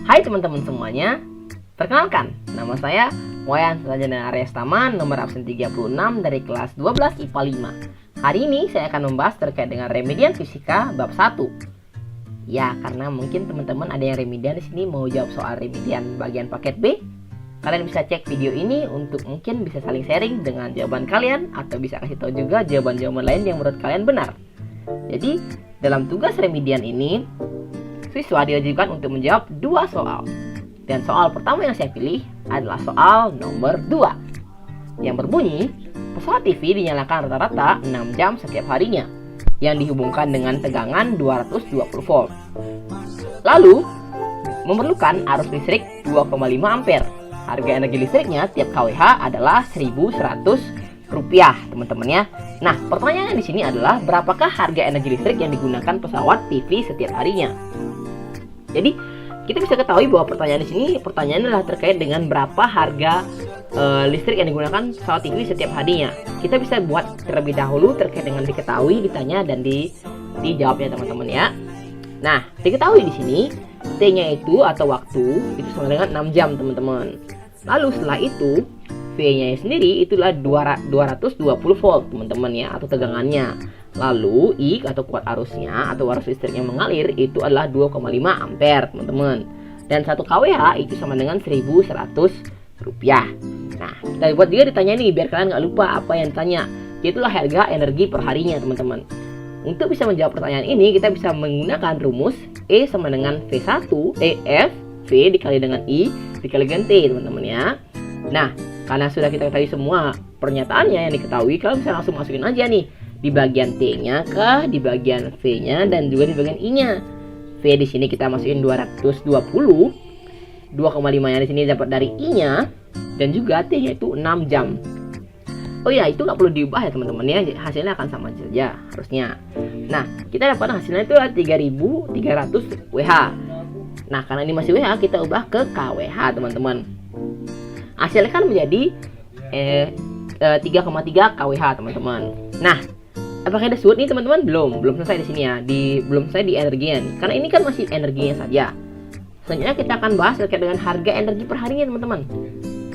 Hai teman-teman semuanya, perkenalkan, nama saya Wayan Sarjana Aryas Taman, nomor absen 36 dari kelas 12 IPA 5. Hari ini saya akan membahas terkait dengan remedian fisika bab 1. Ya, karena mungkin teman-teman ada yang remedian di sini mau jawab soal remedian bagian paket B. Kalian bisa cek video ini untuk mungkin bisa saling sharing dengan jawaban kalian, atau bisa kasih tahu juga jawaban-jawaban lain yang menurut kalian benar. Jadi, dalam tugas remedian ini, siswa diwajibkan untuk menjawab 2 soal. Dan soal pertama yang saya pilih adalah soal nomor 2, yang berbunyi, pesawat TV dinyalakan rata-rata 6 jam setiap harinya, yang dihubungkan dengan tegangan 220 volt. Lalu, memerlukan arus listrik 2,5 ampere. Harga energi listriknya tiap kWh adalah 1.100 rupiah, teman-teman ya. Nah, pertanyaannya di sini adalah berapakah harga energi listrik yang digunakan pesawat TV setiap harinya? Jadi, kita bisa ketahui bahwa pertanyaan di sini adalah terkait dengan berapa harga listrik yang digunakan pesawat TV setiap harinya. Kita bisa buat terlebih dahulu terkait dengan diketahui, ditanya, dan dijawabnya, teman-teman ya. Nah, diketahui di sini T-nya itu atau waktu itu sama dengan 6 jam, teman-teman. Lalu setelah itu V-nya sendiri itulah 220 volt, teman-teman ya, atau tegangannya. Lalu I atau kuat arusnya atau arus listrik yang mengalir itu adalah 2,5 ampere, teman-teman. Dan 1 kWh itu sama dengan 1.100 rupiah. Nah, kita buat juga ditanya nih biar kalian nggak lupa apa yang ditanya. Itulah harga energi per harinya, teman-teman. Untuk bisa menjawab pertanyaan ini, kita bisa menggunakan rumus E sama dengan V1 F V dikali dengan I dikali dengan T, teman-teman ya. Nah, karena sudah kita ketahui semua pernyataannya yang diketahui, kalian bisa langsung masukin aja nih di bagian T-nya kah, di bagian V-nya, dan juga di bagian I-nya. V di sini kita masukin 220, 2,5-nya di sini dapat dari I-nya, dan juga T-nya itu 6 jam. Oh ya, itu nggak perlu diubah ya teman-teman ya, hasilnya akan sama saja harusnya. Nah, kita dapat hasilnya itu 3.300 WH. Nah, karena ini masih WH, kita ubah ke kWh, teman-teman. Hasilnya kan menjadi 3,3 kWh, teman-teman. Nah, apakah ada surut nih, teman-teman? Belum selesai di sini ya. Belum selesai di energinya nih. Karena ini kan masih energinya saja. Selanjutnya kita akan bahas terkait dengan harga energi per harinya, teman-teman.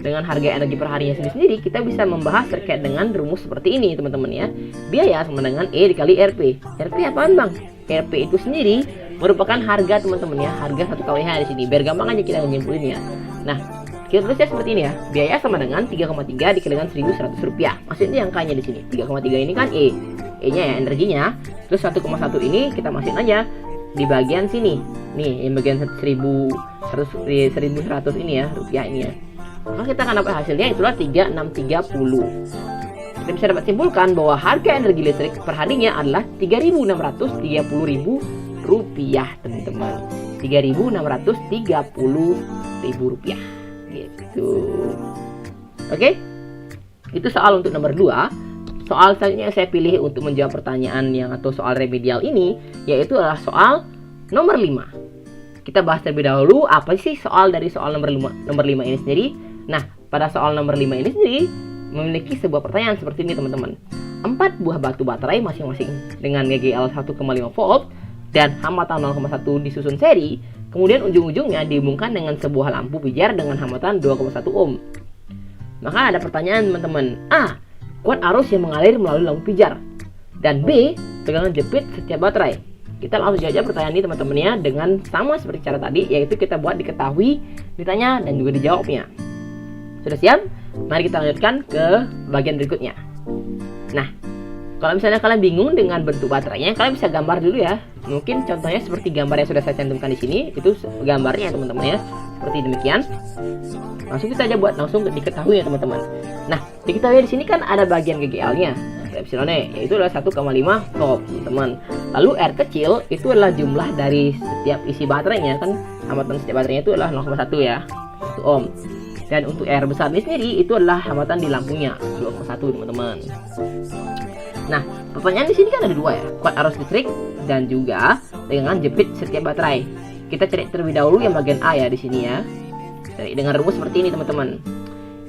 Dengan harga energi per harinya sendiri, kita bisa membahas terkait dengan rumus seperti ini, teman-teman ya. Biaya sama dengan E dikali RP. RP apaan, Bang? RP itu sendiri merupakan harga, teman-teman ya. Harga 1 kWh di sini. Biar gampang aja kita nyimpulin ya. Nah, kita tulisnya seperti ini ya. Biaya sama dengan 3,3 dikali dengan 1.100 rupiah. Maksudnya angkanya di sini. 3,3 ini kan E. E-nya ya energinya. Terus 1,1 ini kita masukin aja di bagian sini. Nih, yang bagian 1.100 ini ya, rupiah ini ya. Maka kita akan dapat hasilnya itulah 3.630. Kita bisa dapat simpulkan bahwa harga energi listrik per harinya adalah 3.630.000 rupiah, teman-teman. 3.630.000 rupiah. Gitu. Oke? Itu soal untuk nomor 2. Soal selanjutnya yang saya pilih untuk menjawab pertanyaan atau soal remedial ini yaitu adalah soal nomor 5. Kita bahas terlebih dahulu apa sih soal dari soal nomor 5 ini sendiri. Nah, pada soal nomor 5 ini sendiri memiliki sebuah pertanyaan seperti ini, teman-teman. 4 buah batu baterai masing-masing dengan GGL 1,5 volt dan hambatan 0,1 disusun seri, kemudian ujung-ujungnya dihubungkan dengan sebuah lampu pijar dengan hambatan 2,1 ohm. Maka ada pertanyaan, teman-teman. A. Kuat arus yang mengalir melalui lampu pijar. Dan B. Tegangan jepit setiap baterai. Kita langsung jawab pertanyaan ini, teman-teman ya, dengan sama seperti cara tadi, yaitu kita buat diketahui, ditanya, dan juga dijawabnya. Sudah siap? Mari kita lanjutkan ke bagian berikutnya. Nah, kalau misalnya kalian bingung dengan bentuk baterainya, kalian bisa gambar dulu ya. Mungkin contohnya seperti gambar yang sudah saya cantumkan di sini, itu gambarnya, teman-teman ya. Seperti demikian. Langsung kita aja buat langsung diketahui ya, teman-teman. Nah, diketahui di sini kan ada bagian GGL-nya. Epsilonnya yaitu adalah 1,5 volt, teman-teman. Lalu R kecil itu adalah jumlah dari setiap isi baterainya, kan hambatan setiap baterainya itu adalah 0,1 ya, 1 ohm. Dan untuk R besar ini sendiri itu adalah hambatan di lampunya 2,1, teman-teman. Nah, pertanyaan di sini kan ada 2 ya, kuat arus listrik dan juga tegangan jepit setiap baterai. Kita cari terlebih dahulu yang bagian A ya di sini ya. Cari dengan rumus seperti ini, teman-teman.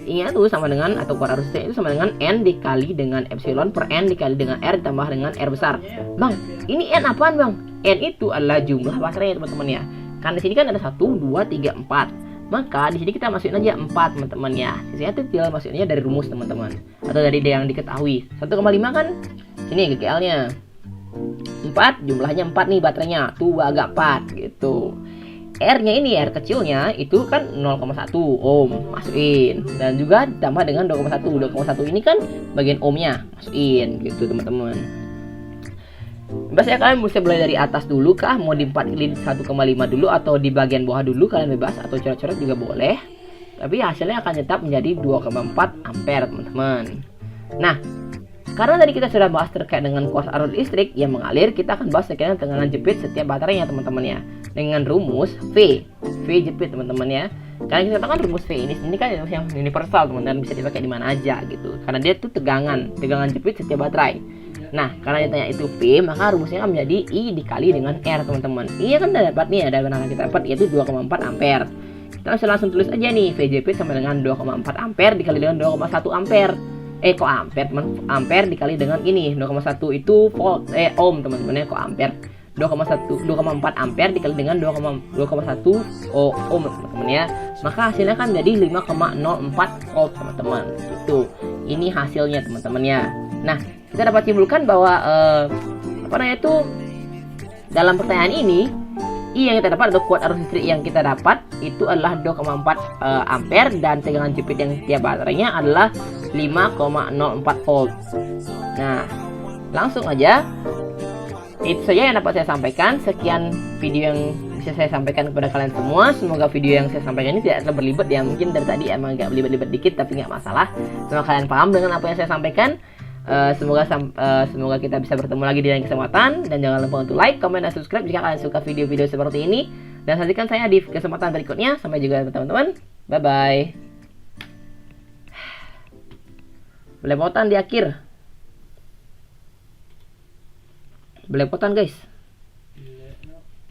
Ini itu sama dengan, atau kuat arus listrik itu sama dengan N dikali dengan epsilon per N dikali dengan R ditambah dengan R besar. Bang, ini N apaan, Bang? N itu adalah jumlah baterainya, teman-teman ya. Karena di sini kan ada 1, 2, 3, 4. Maka di sini kita masukin aja 4 teman-teman ya. Sisanya itu tinggal masukinnya dari rumus teman-teman, atau dari yang diketahui. 1,5 kan sini GKL-nya 4, jumlahnya 4 nih baterainya. Tuh agak 4 gitu. R-nya ini, R kecilnya itu kan 0,1 ohm, masukin. Dan juga ditambah dengan 2,1. 2,1 ini kan bagian ohmnya, masukin gitu teman-teman. Bebas ya, kalian bisa mulai dari atas dulu kah, mau di 1,5 dulu atau di bagian bawah dulu, kalian bebas, atau coret-coret juga boleh. Tapi hasilnya akan tetap menjadi 2,4 ampere teman-teman. Nah, karena tadi kita sudah bahas terkait dengan kuas arus listrik yang mengalir, kita akan bahas terkait dengan tegangan jepit setiap baterainya teman-teman ya. Dengan rumus V jepit teman-teman ya. Karena kita tahu kan rumus V ini kan rumus yang universal teman-teman, bisa dipakai di mana aja gitu. Karena dia tuh tegangan jepit setiap baterai. Nah, karena ditanya itu V, maka rumusnya kan menjadi I dikali dengan R teman-teman. I kan udah dapat nih, ada yang kita dapat yaitu 2,4 ampere. Kita bisa langsung tulis aja nih, V jepit sama dengan 2,4 ampere dikali dengan 2,1 ampere. Kok ampere teman, ampere dikali dengan ini 2,1 itu volt ohm teman-teman ya, kok ampere. 2,4 ampere dikali dengan 2,1 ohm teman-teman ya. Maka hasilnya kan jadi 5,04 volt teman-teman. Itu. Ini hasilnya teman-teman ya. Nah, kita dapat simpulkan bahwa dalam pertanyaan ini I yang kita dapat atau kuat arus listrik yang kita dapat itu adalah 2,4 ampere dan tegangan jepit yang setiap baterainya adalah 5,04 volt. Nah, langsung aja itu saja yang dapat saya sampaikan. Sekian video yang bisa saya sampaikan kepada kalian semua. Semoga video yang saya sampaikan ini tidak terlalu berlibat ya. Mungkin dari tadi emang agak berlibat-libat dikit, tapi nggak masalah. Semoga kalian paham dengan apa yang saya sampaikan. Semoga kita bisa bertemu lagi di lain kesempatan. Dan jangan lupa untuk like, comment, dan subscribe jika kalian suka video-video seperti ini. Dan saksikan saya di kesempatan berikutnya. Sampai juga teman-teman. Bye-bye. Belepotan di akhir. Belepotan guys.